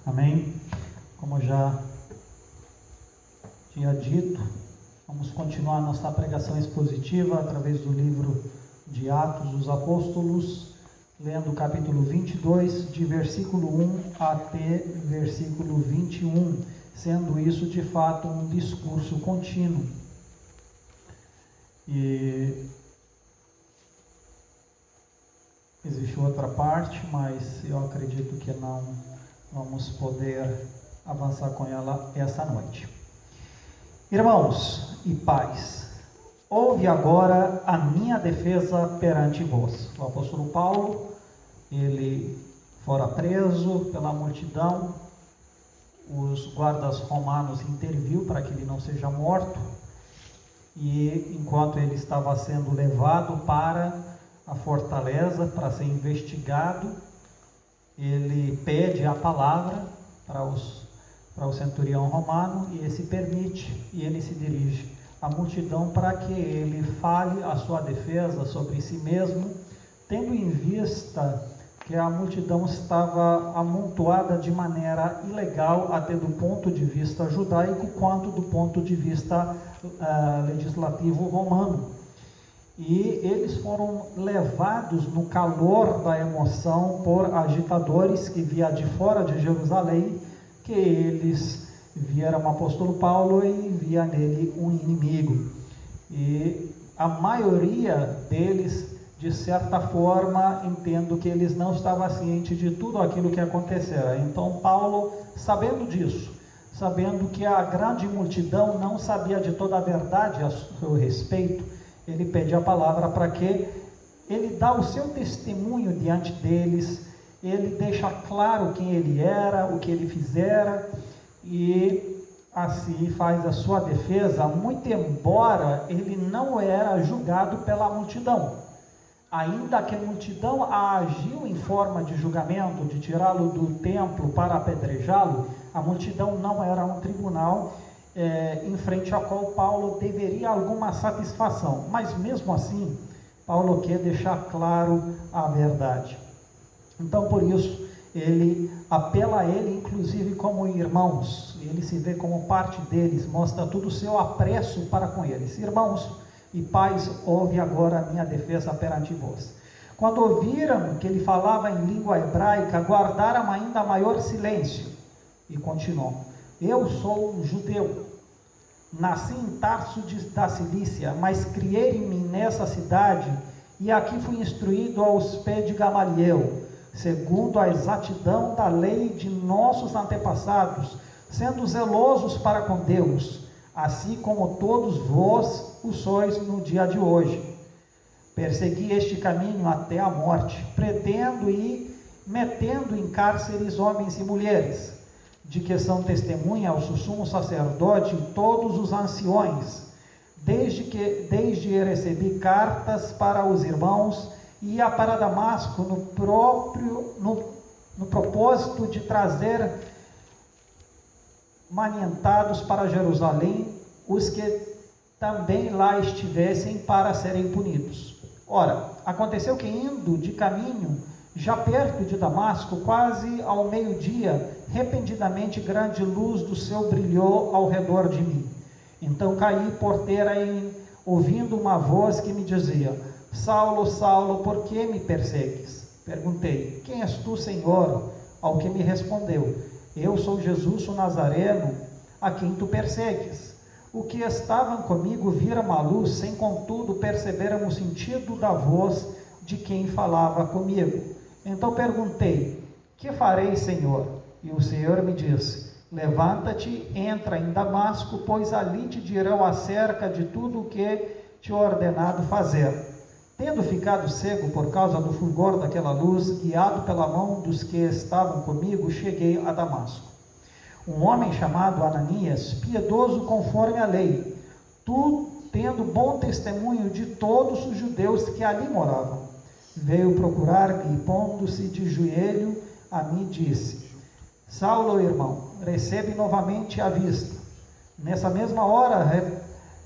Amém? Como já tinha dito, vamos continuar nossa pregação expositiva através do livro de Atos dos Apóstolos, lendo o capítulo 22, de versículo 1 até versículo 21, sendo isso de fato um discurso contínuo. E existe outra parte, mas eu acredito que não vamos poder avançar com ela essa noite. Irmãos e pais, ouve agora a minha defesa perante vós. O apóstolo Paulo, ele fora preso pela multidão, os guardas romanos interviu para que ele não seja morto, e enquanto ele estava sendo levado para a fortaleza para ser investigado, ele pede a palavra para o centurião romano, e esse permite, e ele se dirige à multidão para que ele fale a sua defesa sobre si mesmo, tendo em vista que a multidão estava amontoada de maneira ilegal, até do ponto de vista judaico, quanto do ponto de vista legislativo romano. E eles foram levados no calor da emoção por agitadores que via de fora de Jerusalém, que eles viram o apóstolo Paulo e via nele um inimigo. E a maioria deles, de certa forma, entendo que eles não estavam cientes de tudo aquilo que acontecera. Então Paulo, sabendo disso, sabendo que a grande multidão não sabia de toda a verdade a seu respeito, ele pede a palavra para que ele dá o seu testemunho diante deles, ele deixa claro quem ele era, o que ele fizera, e assim faz a sua defesa, muito embora ele não era julgado pela multidão. Ainda que a multidão agiu em forma de julgamento, de tirá-lo do templo para apedrejá-lo, a multidão não era um tribunal em frente ao qual Paulo deveria alguma satisfação, mas mesmo assim Paulo quer deixar claro a verdade. Então por isso ele apela a ele inclusive como irmãos, ele se vê como parte deles, mostra todo o seu apreço para com eles. Irmãos e pais, ouve agora a minha defesa perante vós. Quando ouviram que ele falava em língua hebraica, guardaram ainda maior silêncio, e continuou: eu sou um judeu, nasci em Tarso da Cilícia, mas criei-me nessa cidade, e aqui fui instruído aos pés de Gamaliel, segundo a exatidão da lei de nossos antepassados, sendo zelosos para com Deus, assim como todos vós o sois no dia de hoje. Persegui este caminho até a morte, pretendo e metendo em cárceres homens e mulheres, de que são testemunha o sumo sacerdote e todos os anciões, desde recebi cartas para os irmãos, e ia para Damasco no propósito de trazer manientados para Jerusalém os que também lá estivessem para serem punidos. Ora, aconteceu que indo de caminho, já perto de Damasco, quase ao meio-dia, repentinamente grande luz do céu brilhou ao redor de mim. Então caí por terra ouvindo uma voz que me dizia: Saulo, Saulo, por que me persegues? Perguntei: quem és tu, Senhor? Ao que me respondeu: eu sou Jesus o Nazareno, a quem tu persegues. O que estavam comigo viram a luz, sem contudo perceberam o sentido da voz de quem falava comigo. Então perguntei: que farei, Senhor? E o Senhor me disse: levanta-te, entra em Damasco, pois ali te dirão acerca de tudo o que te ordenado fazer. Tendo ficado cego por causa do fulgor daquela luz, guiado pela mão dos que estavam comigo, cheguei a Damasco. Um homem chamado Ananias, piedoso conforme a lei, tendo bom testemunho de todos os judeus que ali moravam, veio procurar-me e, pondo-se de joelho a mim, disse: Saulo, irmão, recebe novamente a vista. Nessa mesma hora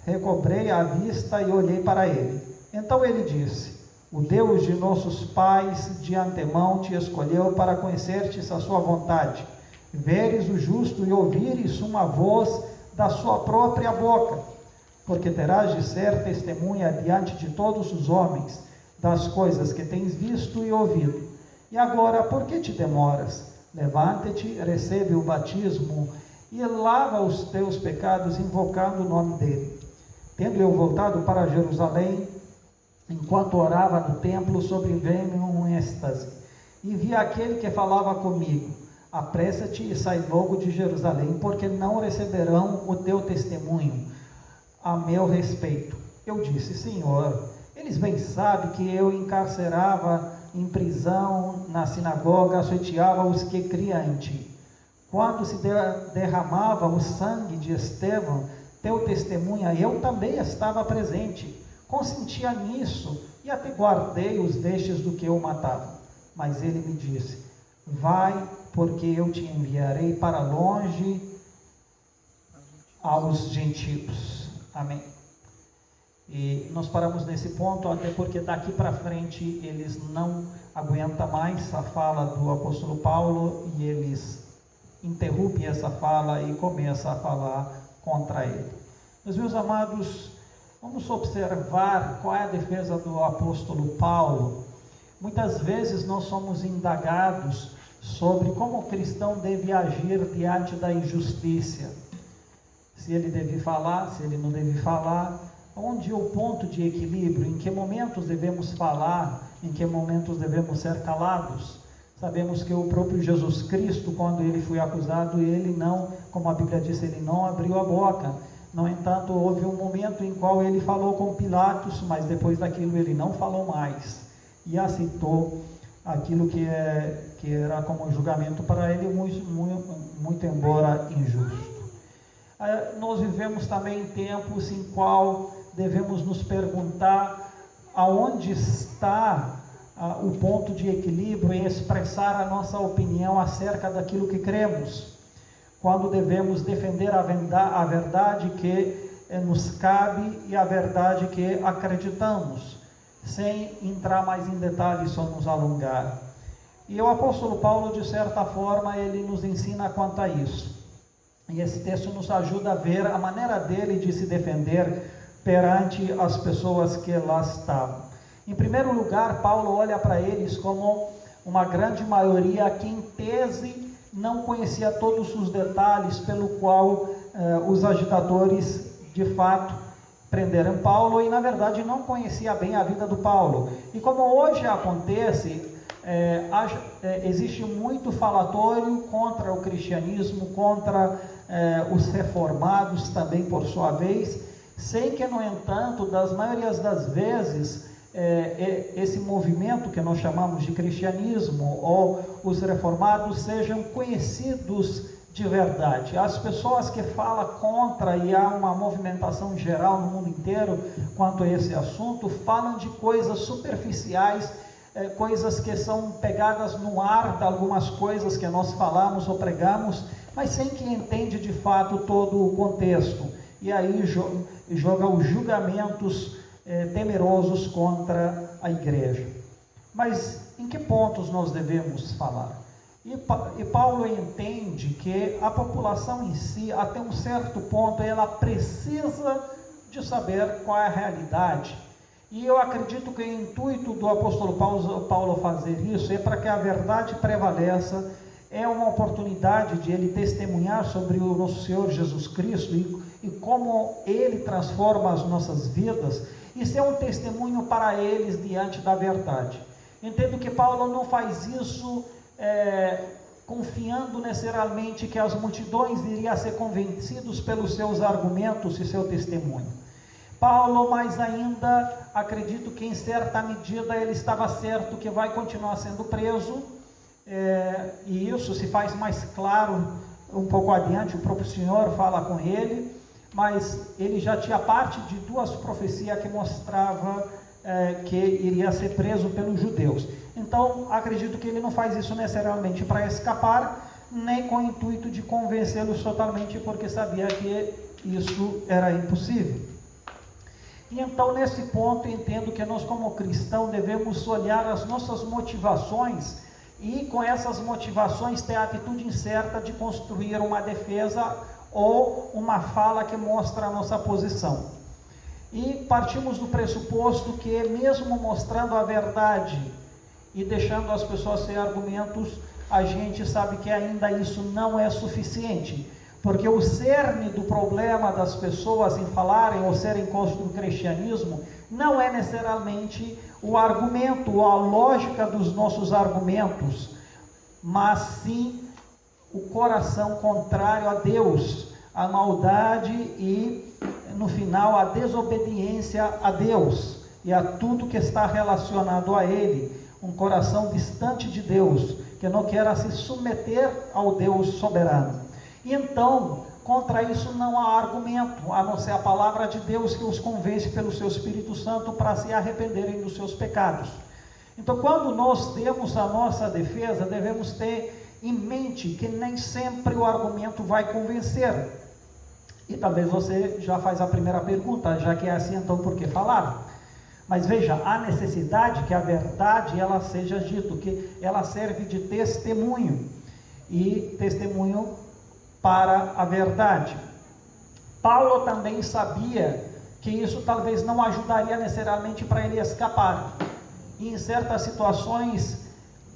recobrei a vista e olhei para ele. Então ele disse: o Deus de nossos pais de antemão te escolheu para conhecer-te a sua vontade, veres o justo e ouvires uma voz da sua própria boca, porque terás de ser testemunha diante de todos os homens das coisas que tens visto e ouvido. E agora, por que te demoras? Levanta-te, recebe o batismo e lava os teus pecados, invocando o nome dele. Tendo eu voltado para Jerusalém, enquanto orava no templo, sobreveio-me um êxtase, e vi aquele que falava comigo: apressa-te e sai logo de Jerusalém, porque não receberão o teu testemunho a meu respeito. Eu disse: Senhor, eles bem sabem que eu encarcerava em prisão na sinagoga, açoiteava os que criam em ti. Quando se derramava o sangue de Estevão, teu testemunha, eu também estava presente, consentia nisso e até guardei os vestes do que eu matava. Mas ele me disse: vai, porque eu te enviarei para longe aos gentios. Amém. E nós paramos nesse ponto, até porque daqui para frente eles não aguentam mais a fala do apóstolo Paulo, e eles interrompem essa fala e começam a falar contra ele. Mas, meus amados, vamos observar qual é a defesa do apóstolo Paulo. Muitas vezes nós somos indagados sobre como o cristão deve agir diante da injustiça. Se ele deve falar, se ele não deve falar, onde é o ponto de equilíbrio, em que momentos devemos falar, em que momentos devemos ser calados. Sabemos que o próprio Jesus Cristo, quando ele foi acusado, ele não, como a Bíblia diz, ele não abriu a boca. No entanto, houve um momento em qual ele falou com Pilatos, mas depois daquilo ele não falou mais e aceitou aquilo que era como julgamento para ele, muito embora injusto. Nós vivemos também tempos em qual devemos nos perguntar aonde está o ponto de equilíbrio em expressar a nossa opinião acerca daquilo que cremos, quando devemos defender a verdade que nos cabe e a verdade que acreditamos, sem entrar mais em detalhes, só nos alongar. E o apóstolo Paulo, de certa forma, ele nos ensina quanto a isso. E esse texto nos ajuda a ver a maneira dele de se defender perante as pessoas que lá estavam. Em primeiro lugar, Paulo olha para eles como uma grande maioria que, em tese, não conhecia todos os detalhes pelo qual os agitadores, de fato, prenderam Paulo, e, na verdade, não conhecia bem a vida do Paulo. E como hoje acontece, existe muito falatório contra o cristianismo, contra os reformados também, por sua vez, sem que, no entanto, das maiorias das vezes, esse movimento que nós chamamos de cristianismo ou os reformados sejam conhecidos de verdade. As pessoas que falam contra, e há uma movimentação geral no mundo inteiro quanto a esse assunto, falam de coisas superficiais, coisas que são pegadas no ar de algumas coisas que nós falamos ou pregamos, mas sem que entende de fato todo o contexto. E aí joga os julgamentos temerosos contra a igreja. Mas em que pontos nós devemos falar? E Paulo entende que a população em si, até um certo ponto, ela precisa de saber qual é a realidade. E eu acredito que o intuito do apóstolo Paulo fazer isso é para que a verdade prevaleça. É uma oportunidade de ele testemunhar sobre o nosso Senhor Jesus Cristo e como ele transforma as nossas vidas. Isso é um testemunho para eles diante da verdade. Entendo que Paulo não faz isso confiando necessariamente que as multidões iriam ser convencidos pelos seus argumentos e seu testemunho. Paulo, mais ainda, acredito que em certa medida ele estava certo que vai continuar sendo preso, e isso se faz mais claro um pouco adiante. O próprio Senhor fala com ele, mas ele já tinha parte de duas profecias que mostravam que iria ser preso pelos judeus. Então, acredito que ele não faz isso necessariamente para escapar, nem com o intuito de convencê-los totalmente, porque sabia que isso era impossível. E então, nesse ponto, entendo que nós, como cristãos, devemos olhar as nossas motivações e com essas motivações ter a atitude certa de construir uma defesa ou uma fala que mostra a nossa posição. E partimos do pressuposto que mesmo mostrando a verdade e deixando as pessoas sem argumentos, a gente sabe que ainda isso não é suficiente, porque o cerne do problema das pessoas em falarem ou serem contra o cristianismo não é necessariamente o argumento ou a lógica dos nossos argumentos, mas sim o coração contrário a Deus, a maldade e, no final, a desobediência a Deus e a tudo que está relacionado a Ele. Um coração distante de Deus, que não quer se submeter ao Deus soberano. E então, contra isso não há argumento, a não ser a palavra de Deus que os convence pelo seu Espírito Santo para se arrependerem dos seus pecados. Então, quando nós temos a nossa defesa, devemos ter em mente que nem sempre o argumento vai convencer. E talvez você já faz a primeira pergunta, já que é assim, então por que falar? Mas veja, há necessidade que a verdade ela seja dita, que ela serve de testemunho, e testemunho para a verdade. Paulo também sabia que isso talvez não ajudaria necessariamente para ele escapar. E em certas situações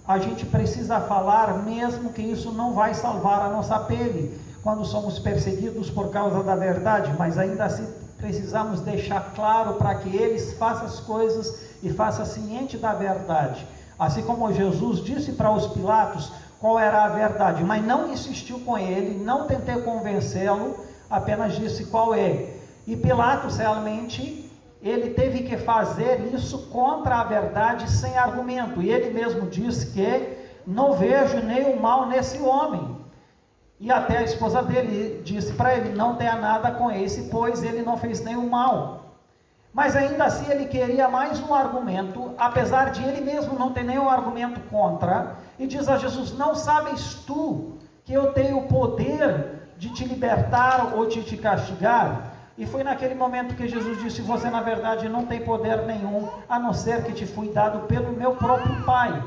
a gente precisa falar, mesmo que isso não vai salvar a nossa pele, quando somos perseguidos por causa da verdade, mas ainda assim precisamos deixar claro para que eles façam as coisas e façam ciente da verdade. Assim como Jesus disse para os Pilatos qual era a verdade, mas não insistiu com ele, não tentei convencê-lo, apenas disse qual é. E Pilatos realmente, ele teve que fazer isso contra a verdade sem argumento. E ele mesmo disse que não vejo nenhum mal nesse homem. E até a esposa dele disse para ele, não tenha nada com esse, pois ele não fez nenhum mal. Mas ainda assim ele queria mais um argumento, apesar de ele mesmo não ter nenhum argumento contra, e diz a Jesus, não sabes tu que eu tenho o poder de te libertar ou de te castigar? E foi naquele momento que Jesus disse, você na verdade não tem poder nenhum, a não ser que te fui dado pelo meu próprio Pai.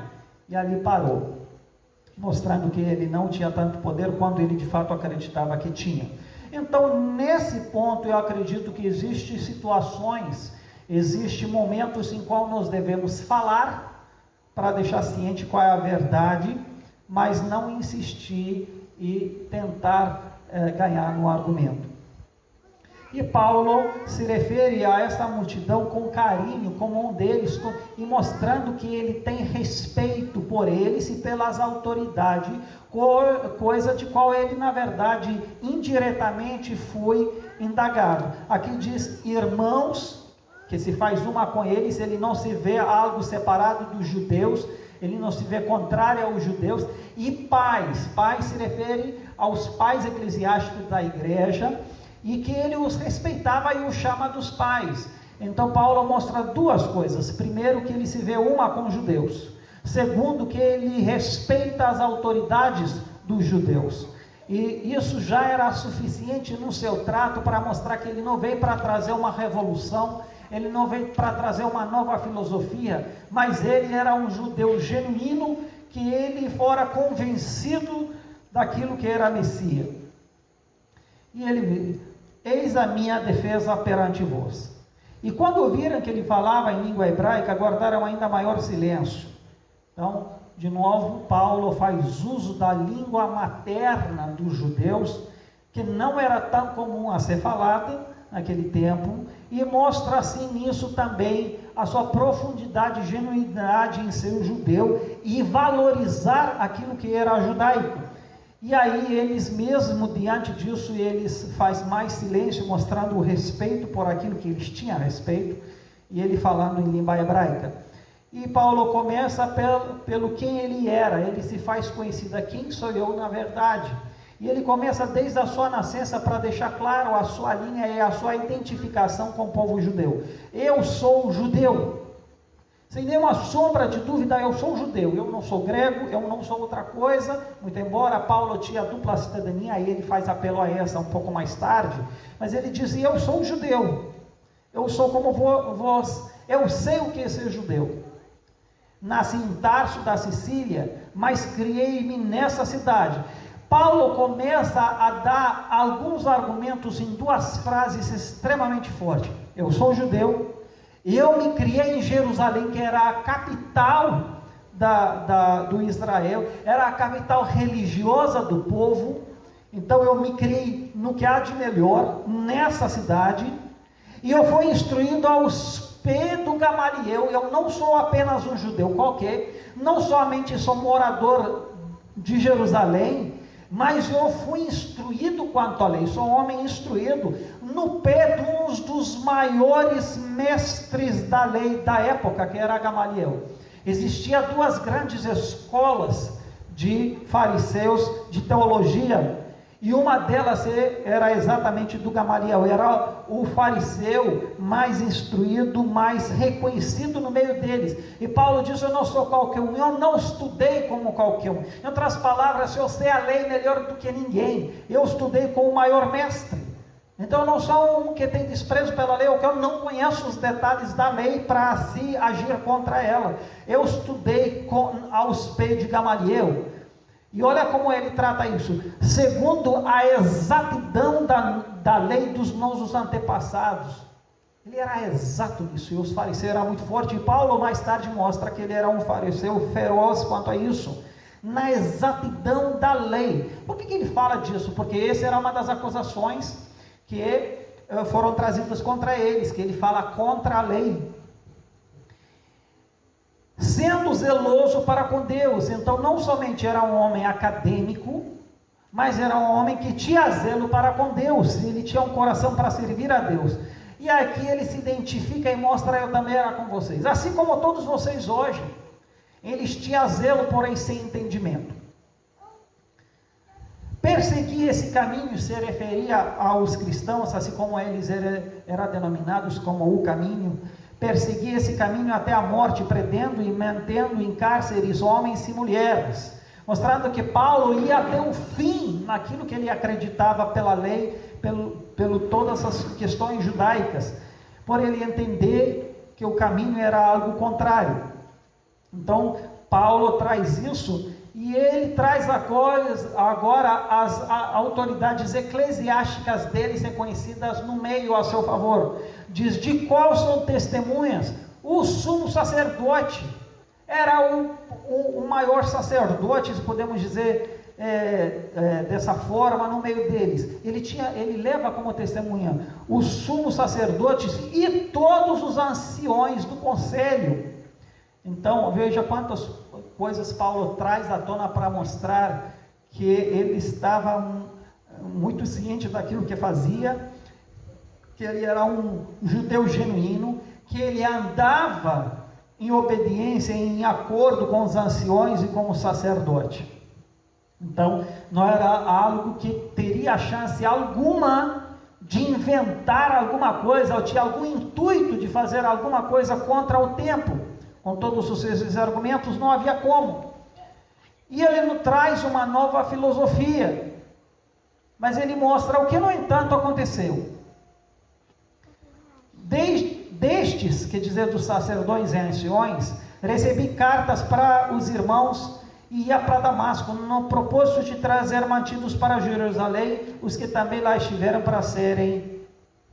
E ali parou, mostrando que ele não tinha tanto poder quanto ele de fato acreditava que tinha. Então, nesse ponto, eu acredito que existem situações, existem momentos em qual nós devemos falar, para deixar ciente qual é a verdade, mas não insistir e tentar ganhar no argumento. E Paulo se refere a essa multidão com carinho, como um deles, e mostrando que ele tem respeito por eles e pelas autoridades, coisa de qual ele, na verdade, indiretamente foi indagado. Aqui diz irmãos, que se faz uma com eles, ele não se vê algo separado dos judeus, ele não se vê contrário aos judeus, e pais se refere aos pais eclesiásticos da igreja, e que ele os respeitava e os chama dos pais. Então Paulo mostra duas coisas. Primeiro, que ele se vê uma com os judeus. Segundo, que ele respeita as autoridades dos judeus. E isso já era suficiente no seu trato para mostrar que ele não veio para trazer uma revolução, ele não veio para trazer uma nova filosofia, mas ele era um judeu genuíno, que ele fora convencido daquilo que era Messias. E ele eis a minha defesa perante vós. E quando ouviram que ele falava em língua hebraica, guardaram ainda maior silêncio. Então, de novo, Paulo faz uso da língua materna dos judeus, que não era tão comum a ser falada naquele tempo, e mostra assim nisso também a sua profundidade e genuinidade em ser um judeu e valorizar aquilo que era judaico. E aí eles mesmo, diante disso, eles fazem mais silêncio, mostrando o respeito por aquilo que eles tinham a respeito, e ele falando em língua hebraica. E Paulo começa pelo quem ele era, ele se faz conhecido, quem sou eu na verdade. E ele começa desde a sua nascença para deixar claro a sua linha e a sua identificação com o povo judeu. Eu sou judeu. Sem nenhuma sombra de dúvida, eu sou judeu, eu não sou grego, eu não sou outra coisa, muito embora Paulo tinha dupla cidadania, aí ele faz apelo a essa um pouco mais tarde, mas ele diz, eu sou judeu, eu sou como vós, eu sei o que é ser judeu. Nasci em Tarso da Sicília, mas criei-me nessa cidade. Paulo começa a dar alguns argumentos em duas frases extremamente fortes. Eu sou judeu, eu me criei em Jerusalém, que era a capital do Israel, era a capital religiosa do povo. Então eu me criei no que há de melhor nessa cidade, e eu fui instruído aos pés do Gamaliel. Eu não sou apenas um judeu qualquer, não somente sou morador de Jerusalém, mas eu fui instruído quanto à lei, sou um homem instruído no pé de um dos maiores mestres da lei da época, que era Gamaliel. Existia duas grandes escolas de fariseus de teologia, e uma delas era exatamente do Gamaliel. Era o fariseu mais instruído, mais reconhecido no meio deles. E Paulo diz: eu não sou qualquer um, eu não estudei como qualquer um. Em outras palavras, eu sei a lei melhor do que ninguém, eu estudei com o maior mestre. Então eu não sou um que tem desprezo pela lei, ou que eu não conheço os detalhes da lei para assim agir contra ela. Eu estudei aos pés de Gamaliel. E olha como ele trata isso: segundo a exatidão da lei dos nossos antepassados. Ele era exato nisso, e os fariseus eram muito fortes. E Paulo mais tarde mostra que ele era um fariseu feroz quanto a isso, na exatidão da lei. Por que ele fala disso? Porque essa era uma das acusações que foram trazidas contra eles, que ele fala contra a lei. Sendo zeloso para com Deus. Então não somente era um homem acadêmico, mas era um homem que tinha zelo para com Deus. Ele tinha um coração para servir a Deus. E aqui ele se identifica e mostra: eu também era com vocês. Assim como todos vocês hoje. Eles tinham zelo, porém sem entendimento. Perseguir esse caminho se referia aos cristãos, assim como eles eram denominados como o caminho. Perseguir esse caminho até a morte, prendendo e mantendo em cárceres homens e mulheres, mostrando que Paulo ia até o fim naquilo que ele acreditava pela lei, pelo todas as questões judaicas, por ele entender que o caminho era algo contrário. Então Paulo traz isso, e ele traz agora as autoridades eclesiásticas deles reconhecidas no meio a seu favor. Diz: de qual são testemunhas? O sumo sacerdote era o maior sacerdote, se podemos dizer dessa forma, no meio deles. Ele leva como testemunha os sumos sacerdotes e todos os anciões do conselho. Então veja quantas coisas Paulo traz à tona para mostrar que ele estava muito ciente daquilo que fazia, que ele era um judeu genuíno, que ele andava em obediência, em acordo com os anciões e com o sacerdote. Então não era algo que teria chance alguma de inventar alguma coisa, ou tinha algum intuito de fazer alguma coisa contra o tempo. Com todos os seus argumentos, não havia como. E ele nos traz uma nova filosofia, mas ele mostra o que, no entanto, aconteceu. Destes, quer dizer, dos sacerdotes e anciões, recebi cartas para os irmãos e ia para Damasco, no propósito de trazer mantidos para Jerusalém os que também lá estiveram, para serem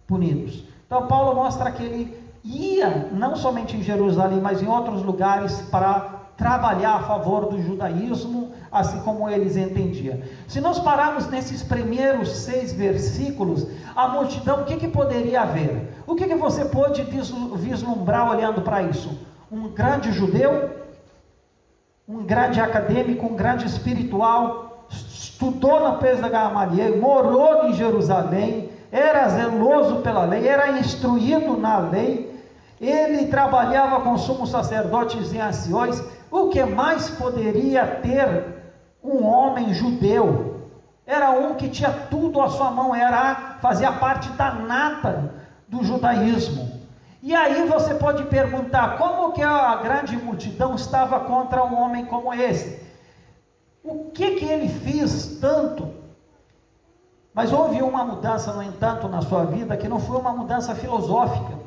punidos. Então Paulo mostra que ele ia não somente em Jerusalém, mas em outros lugares para trabalhar a favor do judaísmo, assim como eles entendiam. Se nós pararmos nesses primeiros 6 versículos, a multidão, o que poderia haver? O que você pode vislumbrar olhando para isso? Um grande judeu, um grande acadêmico, um grande espiritual, estudou na pés da Gamaliel, morou em Jerusalém, era zeloso pela lei, era instruído na lei, ele trabalhava com sumos sacerdotes e anciões. O que mais poderia ter um homem judeu? Era um que tinha tudo à sua mão, fazia parte da nata do judaísmo. E aí você pode perguntar, como que a grande multidão estava contra um homem como esse? O que ele fez tanto? Mas houve uma mudança, no entanto, na sua vida, que não foi uma mudança filosófica.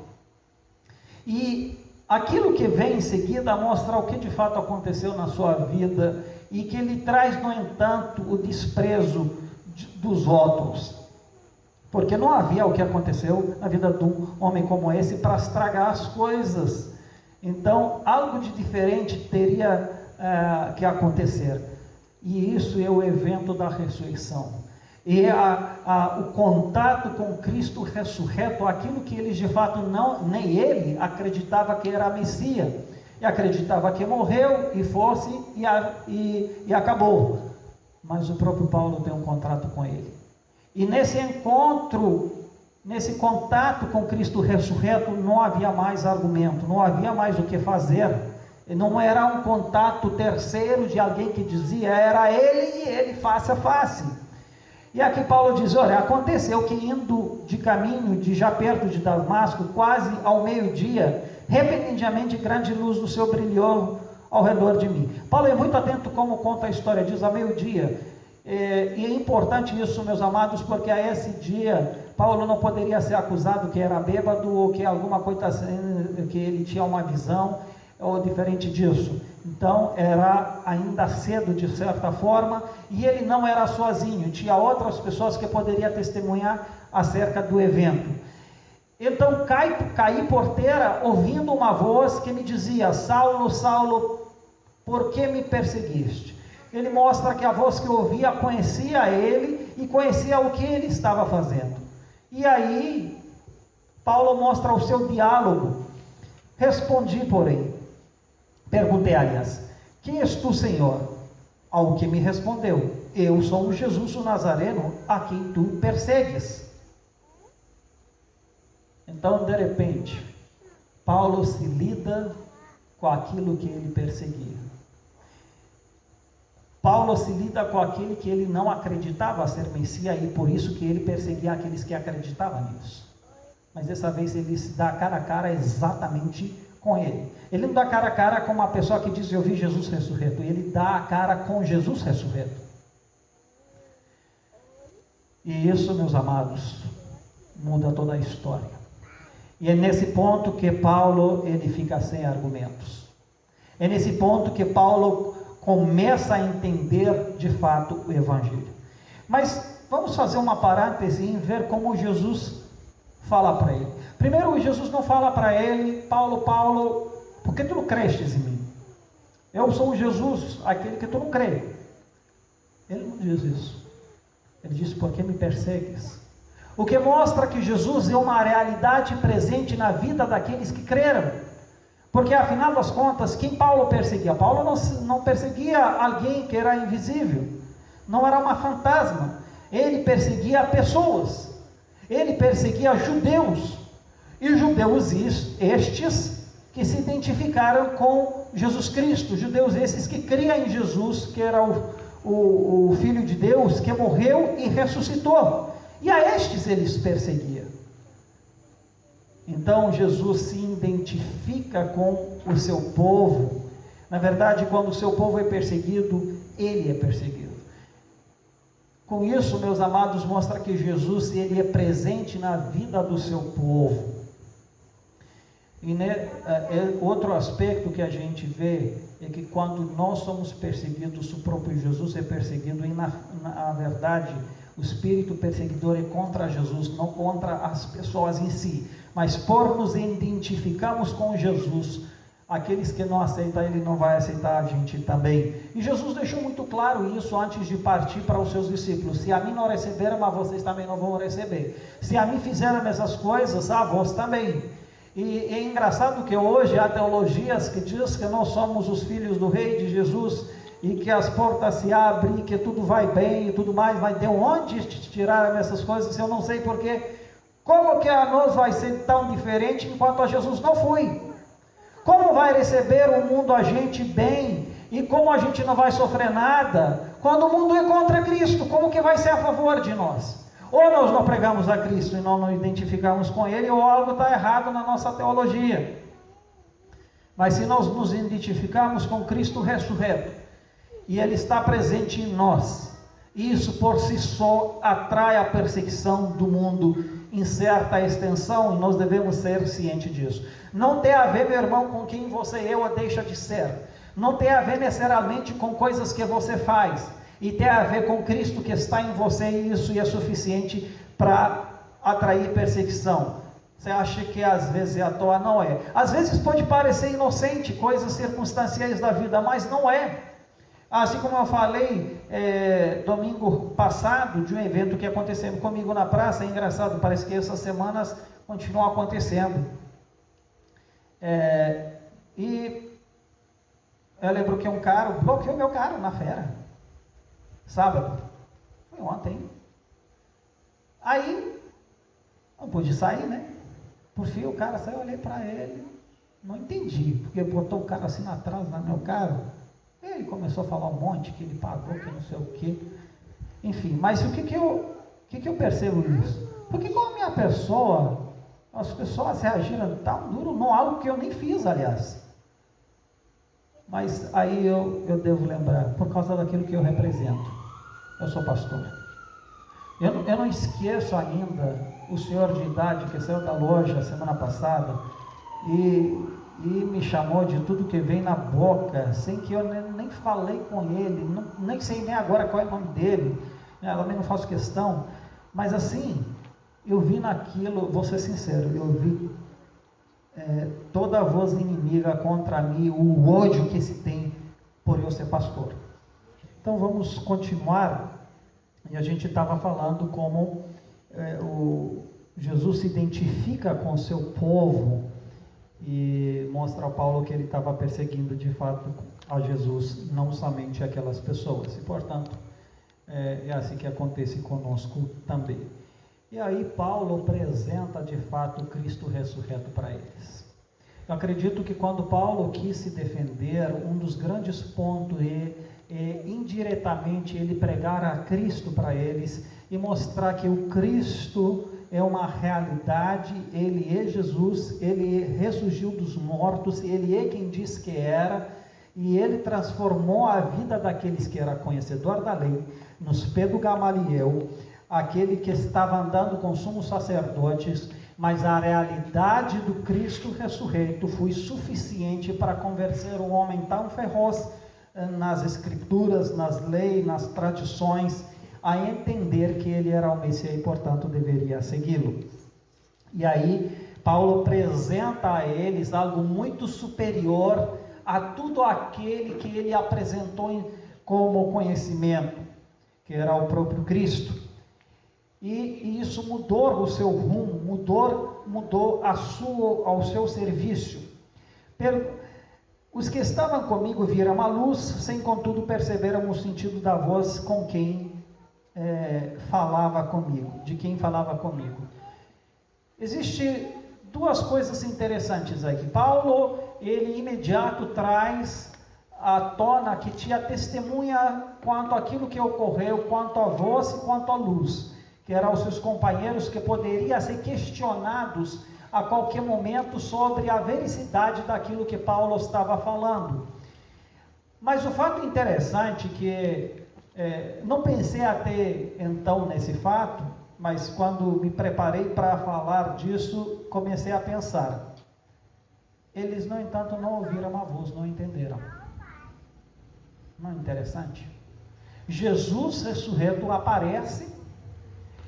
E aquilo que vem em seguida mostra o que de fato aconteceu na sua vida e que ele traz, no entanto, o desprezo dos outros. Porque não havia o que aconteceu na vida de um homem como esse para estragar as coisas. Então, algo de diferente teria que acontecer. E isso é o evento da ressurreição. E o contato com Cristo ressurreto, aquilo que ele de fato nem ele acreditava que era a Messias. E acreditava que morreu e fosse e acabou. Mas o próprio Paulo tem um contrato com ele. E nesse encontro, nesse contato com Cristo ressurreto, não havia mais argumento, não havia mais o que fazer. Não era um contato terceiro de alguém que dizia, era ele e ele face a face. E aqui Paulo diz, olha, aconteceu que indo de caminho, já perto de Damasco, quase ao meio-dia, repentinamente grande luz do céu brilhou ao redor de mim. Paulo é muito atento como conta a história, diz ao meio-dia. E é importante isso, meus amados, porque a esse dia Paulo não poderia ser acusado que era bêbado ou que alguma coisa assim, que ele tinha uma visão ou diferente disso. Então era ainda cedo de certa forma e ele não era sozinho, tinha outras pessoas que poderiam testemunhar acerca do evento. Então caí por terra ouvindo uma voz que me dizia, Saulo, Saulo, por que me perseguiste? Ele mostra que a voz que ouvia conhecia ele e conhecia o que ele estava fazendo. E aí, Paulo mostra o seu diálogo. Respondi, porém, perguntei, aliás, quem és tu, Senhor? Ao que me respondeu, eu sou o Jesus o Nazareno, a quem tu persegues. Então, de repente, Paulo se lida com aquilo que ele perseguia. Paulo se lida com aquele que ele não acreditava ser Messias e por isso que ele perseguia aqueles que acreditavam nisso. Mas dessa vez ele se dá cara a cara exatamente com ele. Ele não dá cara a cara com uma pessoa que diz eu vi Jesus ressurreto, ele dá a cara com Jesus ressurreto. E isso, meus amados, muda toda a história. E é nesse ponto que Paulo ele fica sem argumentos. É nesse ponto que Paulo começa a entender de fato o Evangelho. Mas vamos fazer uma parêntese em ver como Jesus fala para ele. Primeiro, Jesus não fala para ele, Paulo, Paulo, por que tu não crestes em mim? Eu sou o Jesus, aquele que tu não crê. Ele não diz isso. Ele diz, por que me persegues? O que mostra que Jesus é uma realidade presente na vida daqueles que creram. Porque, afinal das contas, quem Paulo perseguia? Paulo não perseguia alguém que era invisível. Não era uma fantasma. Ele perseguia pessoas. Ele perseguia judeus. E judeus estes que se identificaram com Jesus Cristo. Judeus esses que criam em Jesus, que era o Filho de Deus, que morreu e ressuscitou. E a estes eles perseguiam. Então Jesus se identifica com o seu povo. Na verdade, quando o seu povo é perseguido, ele é perseguido. Com isso, meus amados, mostra que Jesus ele é presente na vida do seu povo. E outro aspecto que a gente vê é que quando nós somos perseguidos, o próprio Jesus é perseguido. E na verdade, o espírito perseguidor é contra Jesus, não contra as pessoas em si. Mas por nos identificarmos com Jesus, aqueles que não aceitam, ele não vai aceitar a gente também. E Jesus deixou muito claro isso antes de partir para os seus discípulos. Se a mim não receberam, mas vocês também não vão receber. Se a mim fizeram essas coisas, a vós também. E é engraçado que hoje há teologias que diz que nós somos os filhos do rei de Jesus e que as portas se abrem, que tudo vai bem e tudo mais. Mas de onde tiraram essas coisas? Eu não sei porque. Como que a nós vai ser tão diferente enquanto a Jesus não foi? Como vai receber o mundo a gente bem e como a gente não vai sofrer nada quando o mundo é contra Cristo? Como que vai ser a favor de nós? Ou nós não pregamos a Cristo e não nos identificamos com Ele, ou algo está errado na nossa teologia. Mas se nós nos identificarmos com Cristo ressurreto e Ele está presente em nós, isso por si só atrai a perseguição do mundo em certa extensão, e nós devemos ser cientes disso. Não tem a ver, meu irmão, com quem você é ou deixa de ser. Não tem a ver necessariamente com coisas que você faz. E tem a ver com Cristo que está em você, e isso é suficiente para atrair perseguição. Você acha que às vezes é à toa? Não é. Às vezes pode parecer inocente, coisas circunstanciais da vida, mas não é. Assim como eu falei domingo passado, de um evento que aconteceu comigo na praça, é engraçado, parece que essas semanas continuam acontecendo. E eu lembro que um cara bloqueou meu carro na feira, sábado, foi ontem. Aí, não pude sair, né? Por fim, o cara saiu, eu olhei para ele, não entendi, porque botou o cara assim atrás no meu carro. Ele começou a falar um monte, que ele pagou, que não sei o quê. Enfim, mas o que eu percebo nisso? Porque como a minha pessoa, as pessoas reagiram tão duro, não algo que eu nem fiz, aliás. Mas aí eu devo lembrar, por causa daquilo que eu represento. Eu sou pastor. Eu não esqueço ainda o senhor de idade que saiu da loja semana passada e me chamou de tudo que vem na boca, sem que eu nem falei com ele, nem sei nem agora qual é o nome dele, eu também não faço questão, mas assim, eu vi naquilo, vou ser sincero, eu vi toda a voz inimiga contra mim, o ódio que se tem por eu ser pastor. Então vamos continuar, e a gente estava falando como Jesus se identifica com o seu povo, e mostra ao Paulo que ele estava perseguindo de fato a Jesus, não somente aquelas pessoas, e portanto é assim que acontece conosco também. E aí Paulo apresenta de fato Cristo ressurreto para eles. Eu acredito que quando Paulo quis se defender, um dos grandes pontos é indiretamente ele pregar a Cristo para eles e mostrar que o Cristo é uma realidade, ele é Jesus, ele ressurgiu dos mortos, ele é quem diz que era, e ele transformou a vida daqueles que era conhecedor da lei, nos pés do Gamaliel, aquele que estava andando com sumos sacerdotes, mas a realidade do Cristo ressurreto foi suficiente para convencer um homem tão feroz nas escrituras, nas leis, nas tradições, a entender que ele era o Messias e, portanto, deveria segui-lo. E aí, Paulo apresenta a eles algo muito superior a tudo aquele que ele apresentou como conhecimento, que era o próprio Cristo. E isso mudou o seu rumo, mudou ao seu serviço. Os que estavam comigo viram a luz, sem contudo perceberam o sentido da voz com quem falava comigo, de quem falava comigo. Existem duas coisas interessantes aqui. Paulo, ele imediato traz à tona que tinha testemunha quanto àquilo que ocorreu, quanto à voz e quanto à luz, que eram os seus companheiros que poderiam ser questionados a qualquer momento sobre a veracidade daquilo que Paulo estava falando. Mas o fato interessante que não pensei até então nesse fato, mas quando me preparei para falar disso, comecei a pensar. Eles, no entanto, não ouviram a voz, não entenderam. Não é interessante? Jesus ressurreto aparece,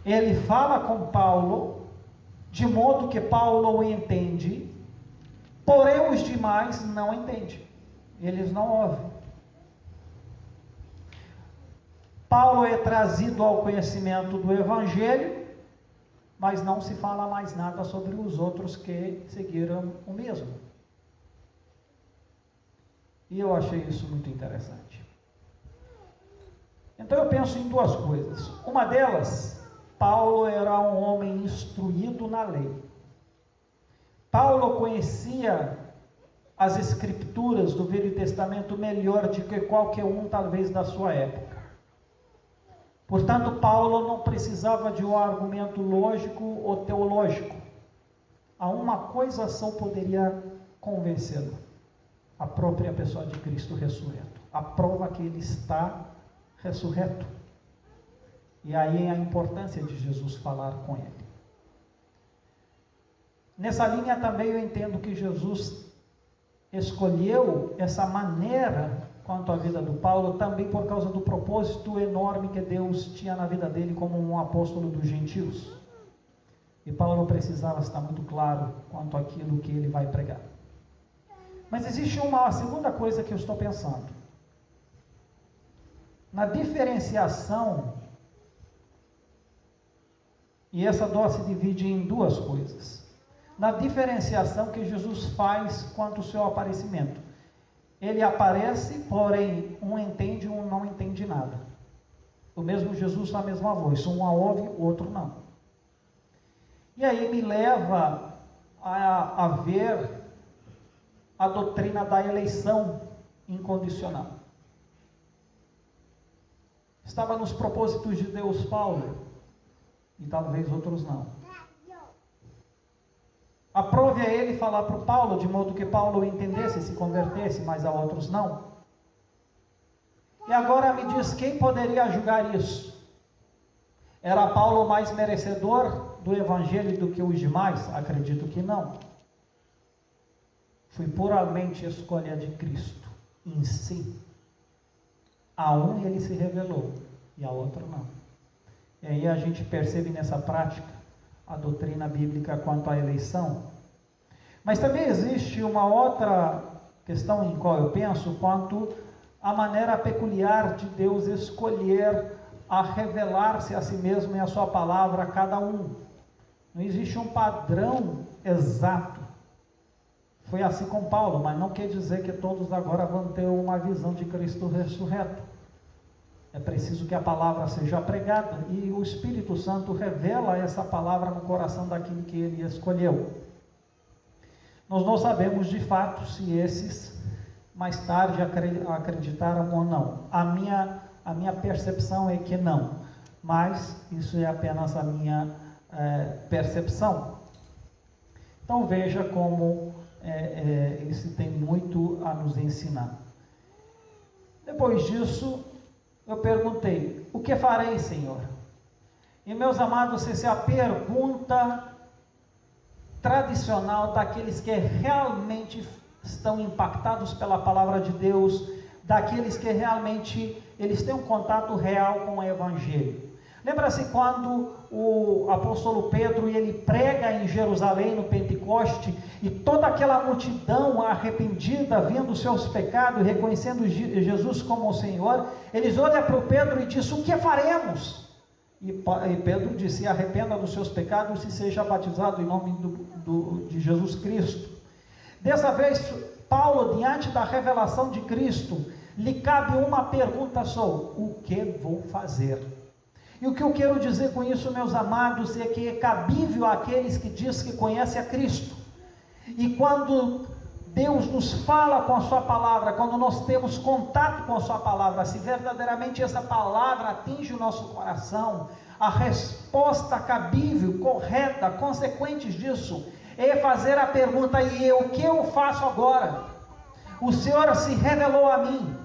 ele fala com Paulo, de modo que Paulo o entende, porém os demais não entendem. Eles não ouvem. Paulo é trazido ao conhecimento do Evangelho, mas não se fala mais nada sobre os outros que seguiram o mesmo. E eu achei isso muito interessante. Então eu penso em duas coisas. Uma delas, Paulo era um homem instruído na lei. Paulo conhecia as escrituras do Velho Testamento melhor do que qualquer um, talvez, da sua época. Portanto, Paulo não precisava de um argumento lógico ou teológico. A uma coisa só poderia convencê-lo: a própria pessoa de Cristo ressurreto. A prova que ele está ressurreto. E aí a importância de Jesus falar com ele. Nessa linha também eu entendo que Jesus escolheu essa maneira quanto à vida do Paulo, também por causa do propósito enorme que Deus tinha na vida dele como um apóstolo dos gentios. E Paulo precisava estar muito claro quanto àquilo que ele vai pregar. Mas existe uma segunda coisa que eu estou pensando. Na diferenciação, e essa dó se divide em duas coisas. Na diferenciação que Jesus faz quanto ao seu aparecimento. Ele aparece, porém, um entende e um não entende nada. O mesmo Jesus na mesma voz, um a ouve, o outro não. E aí me leva a ver a doutrina da eleição incondicional. Estava nos propósitos de Deus, Paulo, e talvez outros não. Aprove a ele falar para o Paulo, de modo que Paulo o entendesse e se convertesse, mas a outros não. E agora me diz, quem poderia julgar isso? Era Paulo mais merecedor do Evangelho do que os demais? Acredito que não. Foi puramente escolha de Cristo em si. A um ele se revelou e a outro não. E aí a gente percebe nessa prática a doutrina bíblica quanto à eleição. Mas também existe uma outra questão em qual eu penso quanto à maneira peculiar de Deus escolher a revelar-se a si mesmo e a sua palavra a cada um. Não existe um padrão exato. Foi assim com Paulo, mas não quer dizer que todos agora vão ter uma visão de Cristo ressurreto. É preciso que a palavra seja pregada e o Espírito Santo revela essa palavra no coração daquele que ele escolheu. Nós não sabemos de fato se esses mais tarde acreditaram ou não. A minha percepção é que não, mas isso é apenas a minha percepção. Então veja como isso tem muito a nos ensinar. Depois disso, eu perguntei, o que farei, Senhor? E meus amados, essa é a pergunta tradicional daqueles que realmente estão impactados pela palavra de Deus, daqueles que realmente eles têm um contato real com o Evangelho. Lembra-se quando o apóstolo Pedro ele prega em Jerusalém no Pentecoste e toda aquela multidão arrependida, vendo seus pecados, reconhecendo Jesus como o Senhor, eles olham para o Pedro e dizem, o que faremos? E Pedro disse, arrependa dos seus pecados e seja batizado em nome de Jesus Cristo. Dessa vez, Paulo, diante da revelação de Cristo, lhe cabe uma pergunta só, o que vou fazer? E o que eu quero dizer com isso, meus amados, é que é cabível àqueles que diz que conhecem a Cristo. E quando Deus nos fala com a sua palavra, quando nós temos contato com a sua palavra, se verdadeiramente essa palavra atinge o nosso coração, a resposta cabível, correta, consequente disso, é fazer a pergunta, e o que eu faço agora? O Senhor se revelou a mim,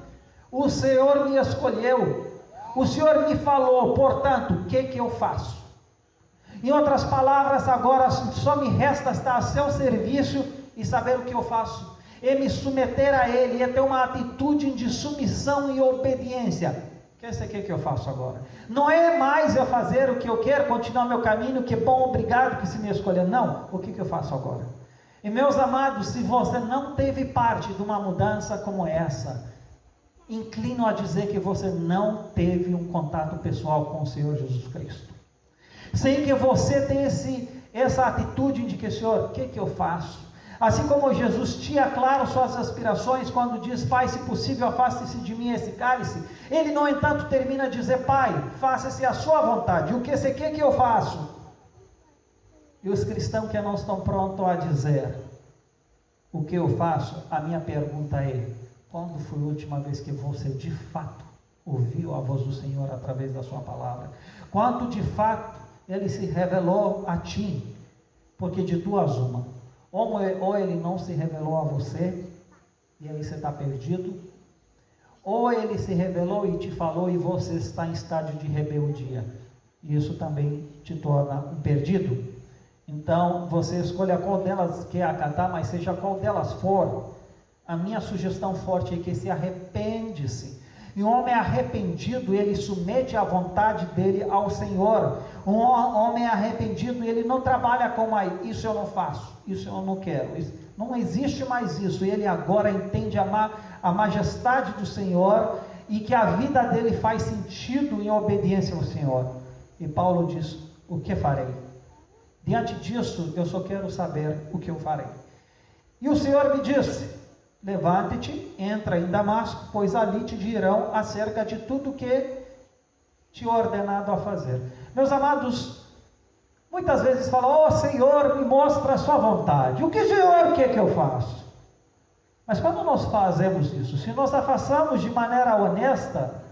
o Senhor me escolheu, o Senhor me falou, portanto, o que eu faço? Em outras palavras, agora só me resta estar a seu serviço e saber o que eu faço. É me submeter a Ele, é ter uma atitude de submissão e obediência. O que eu faço agora? Não é mais eu fazer o que eu quero, continuar meu caminho, que bom, obrigado que se me escolheu. Não, o que eu faço agora? E meus amados, se você não teve parte de uma mudança como essa, inclino a dizer que você não teve um contato pessoal com o Senhor Jesus Cristo. Sem que você tenha essa atitude de que, Senhor, o que eu faço? Assim como Jesus tinha claro suas aspirações quando diz, Pai, se possível, afaste-se de mim esse cálice. Ele, no entanto, termina a dizer, Pai, faça-se a sua vontade. O que você quer que eu faço? E os cristãos que não estão prontos a dizer, o que eu faço? A minha pergunta é, quando foi a última vez que você, de fato, ouviu a voz do Senhor através da sua palavra? Quando, de fato, Ele se revelou a ti? Porque de duas uma. Ou Ele não se revelou a você, e aí você está perdido. Ou Ele se revelou e te falou, e você está em estágio de rebeldia. E isso também te torna um perdido. Então, você escolha qual delas quer acatar, mas seja qual delas for, a minha sugestão forte é que se arrepende-se. E um homem arrependido, ele submete a vontade dele ao Senhor. Um homem arrependido, ele não trabalha com isso eu não faço, isso eu não quero. Não existe mais isso. Ele agora entende a majestade do Senhor e que a vida dele faz sentido em obediência ao Senhor. E Paulo diz, o que farei? Diante disso, eu só quero saber o que eu farei. E o Senhor me disse, levante-te, entra em Damasco, pois ali te dirão acerca de tudo que te ordenado a fazer. Meus amados, muitas vezes falam, Senhor, me mostra a sua vontade. O que o Senhor quer que eu faça? Mas quando nós fazemos isso, se nós a façamos de maneira honesta,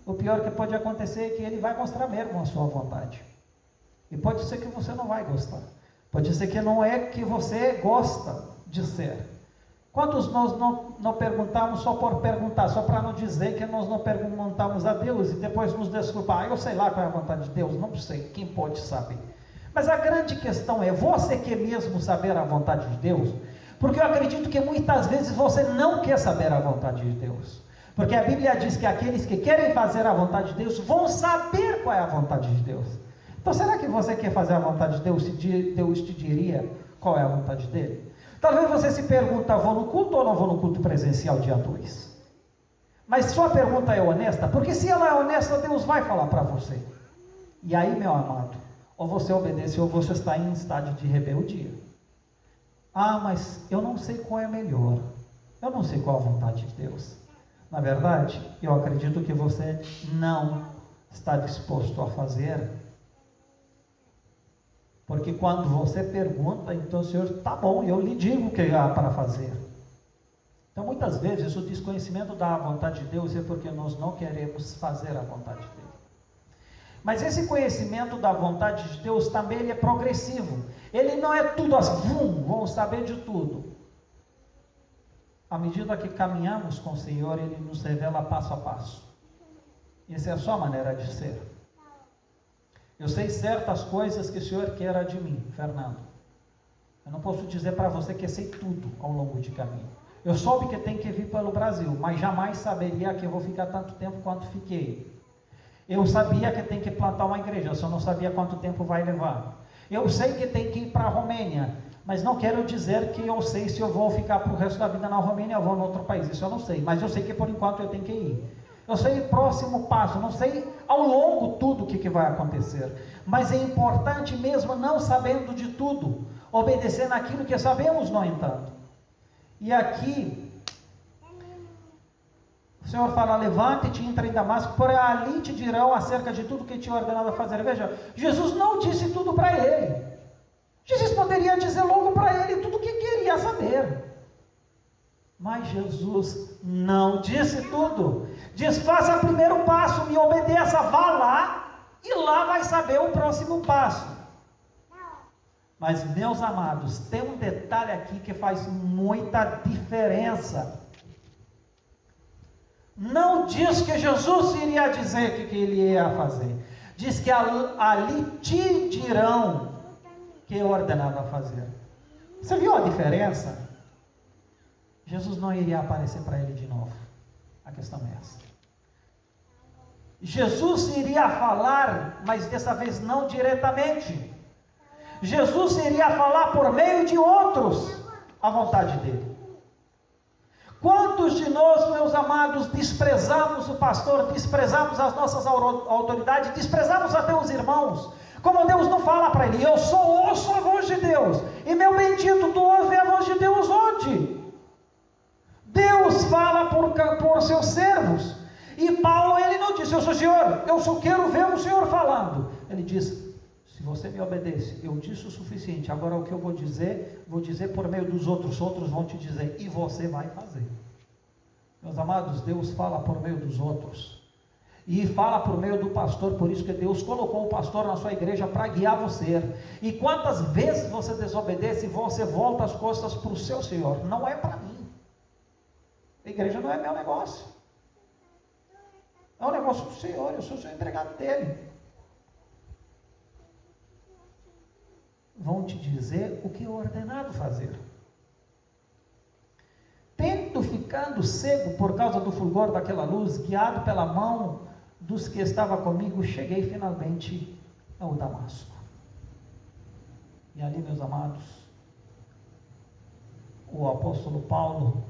o pior que pode acontecer é que Ele vai mostrar mesmo a sua vontade. E pode ser que você não vai gostar. Pode ser que não é que você gosta de ser. Quantos nós não perguntamos só por perguntar, só para não dizer que nós não perguntamos a Deus e depois nos desculpar, eu sei lá qual é a vontade de Deus, não sei, quem pode saber. Mas a grande questão é, você quer mesmo saber a vontade de Deus? Porque eu acredito que muitas vezes você não quer saber a vontade de Deus. Porque a Bíblia diz que aqueles que querem fazer a vontade de Deus vão saber qual é a vontade de Deus. Então será que você quer fazer a vontade de Deus se Deus te diria qual é a vontade dele? Talvez você se pergunta, vou no culto ou não vou no culto presencial dia 2? Mas sua pergunta é honesta, porque se ela é honesta, Deus vai falar para você. E aí, meu amado, ou você obedece ou você está em estágio de rebeldia. Mas eu não sei qual é melhor. Eu não sei qual a vontade de Deus. Na verdade, eu acredito que você não está disposto a fazer. Porque quando você pergunta, então o Senhor, tá bom, eu lhe digo o que há para fazer. Então muitas vezes o desconhecimento da vontade de Deus é porque nós não queremos fazer a vontade dele. Mas esse conhecimento da vontade de Deus também ele é progressivo. Ele não é tudo assim, vamos saber de tudo. À medida que caminhamos com o Senhor, Ele nos revela passo a passo. Essa é a sua maneira de ser. Eu sei certas coisas que o Senhor quer de mim, Fernando. Eu não posso dizer para você que sei tudo ao longo de caminho. Eu soube que tem que vir pelo Brasil, mas jamais saberia que eu vou ficar tanto tempo quanto fiquei. Eu sabia que tem que plantar uma igreja, só não sabia quanto tempo vai levar. Eu sei que tem que ir para a Romênia, mas não quero dizer que eu sei se eu vou ficar para o resto da vida na Romênia ou vou em outro país. Isso eu não sei, mas eu sei que por enquanto eu tenho que ir. Eu sei o próximo passo, não sei ao longo tudo o que vai acontecer. Mas é importante mesmo não sabendo de tudo, obedecer naquilo que sabemos, no entanto. E aqui, o Senhor fala, levante-te e entra em Damasco, porém ali te dirão acerca de tudo que te ordenado a fazer. Veja, Jesus não disse tudo para ele. Jesus poderia dizer logo para ele tudo o que queria saber. Mas Jesus não disse tudo. Diz, faça o primeiro passo, me obedeça, vá lá, e lá vai saber o próximo passo. Mas, meus amados, tem um detalhe aqui que faz muita diferença. Não diz que Jesus iria dizer o que ele ia fazer. Diz que ali te dirão que é ordenado a fazer. Você viu a diferença? Jesus não iria aparecer para ele de novo. A questão é essa. Jesus iria falar, mas dessa vez não diretamente. Jesus iria falar por meio de outros a vontade dele. Quantos de nós, meus amados, desprezamos o pastor, desprezamos as nossas autoridades, desprezamos até os irmãos, como Deus não fala para ele, eu só ouço a voz de Deus, e meu bendito, tu ouve a voz de Deus onde? Deus fala por seus servos, e Paulo, ele não disse, eu sou Senhor, eu só quero ver o Senhor falando, ele diz, se você me obedece, eu disse o suficiente, agora o que eu vou dizer por meio dos outros vão te dizer, e você vai fazer. Meus amados, Deus fala por meio dos outros, e fala por meio do pastor, por isso que Deus colocou o pastor na sua igreja para guiar você, e quantas vezes você desobedece, você volta as costas para o seu Senhor, não é para mim, a igreja não é meu negócio, é um negócio do Senhor, eu sou o seu entregado dele. vão te dizer o que é ordenado fazer. Tendo ficado cego por causa do fulgor daquela luz, guiado pela mão dos que estavam comigo, cheguei finalmente ao Damasco. E ali, meus amados, o apóstolo Paulo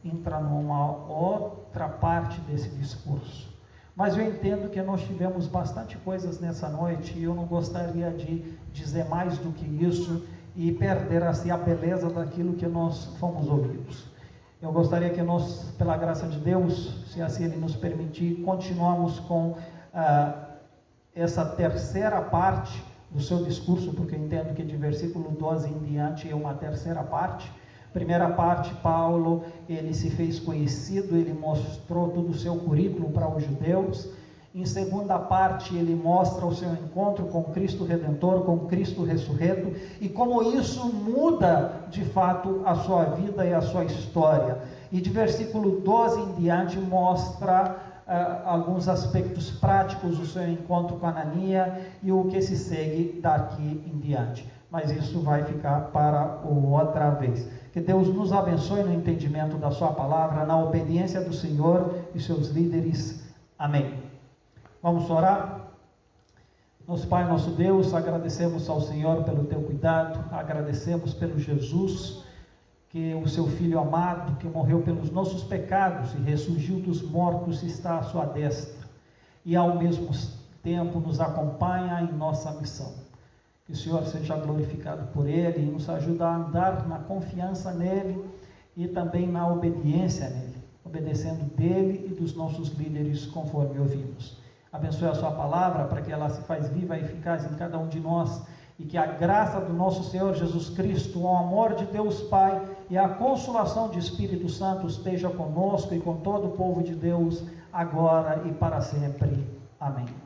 entra numa outra parte desse discurso. Mas eu entendo que nós tivemos bastante coisas nessa noite e eu não gostaria de dizer mais do que isso e perder assim a beleza daquilo que nós fomos ouvidos. Eu gostaria que nós, pela graça de Deus, se assim Ele nos permitir, continuamos com essa terceira parte do seu discurso, porque eu entendo que de versículo 12 em diante é uma terceira parte. Primeira parte, Paulo, ele se fez conhecido, ele mostrou todo o seu currículo para os judeus. Em segunda parte, ele mostra o seu encontro com Cristo Redentor, com Cristo ressurreto, e como isso muda, de fato, a sua vida e a sua história. E de versículo 12 em diante, mostra alguns aspectos práticos do seu encontro com Anania e o que se segue daqui em diante. Mas isso vai ficar para outra vez. Que Deus nos abençoe no entendimento da sua palavra, na obediência do Senhor e seus líderes. Amém. Vamos orar? Nosso Pai, nosso Deus, agradecemos ao Senhor pelo teu cuidado, agradecemos pelo Jesus, que o seu Filho amado, que morreu pelos nossos pecados e ressurgiu dos mortos, está à sua destra e ao mesmo tempo nos acompanha em nossa missão. Que o Senhor seja glorificado por Ele e nos ajude a andar na confiança nele e também na obediência nele, obedecendo dele e dos nossos líderes conforme ouvimos. Abençoe a sua palavra para que ela se faz viva e eficaz em cada um de nós e que a graça do nosso Senhor Jesus Cristo, o amor de Deus Pai e a consolação do Espírito Santo esteja conosco e com todo o povo de Deus agora e para sempre. Amém.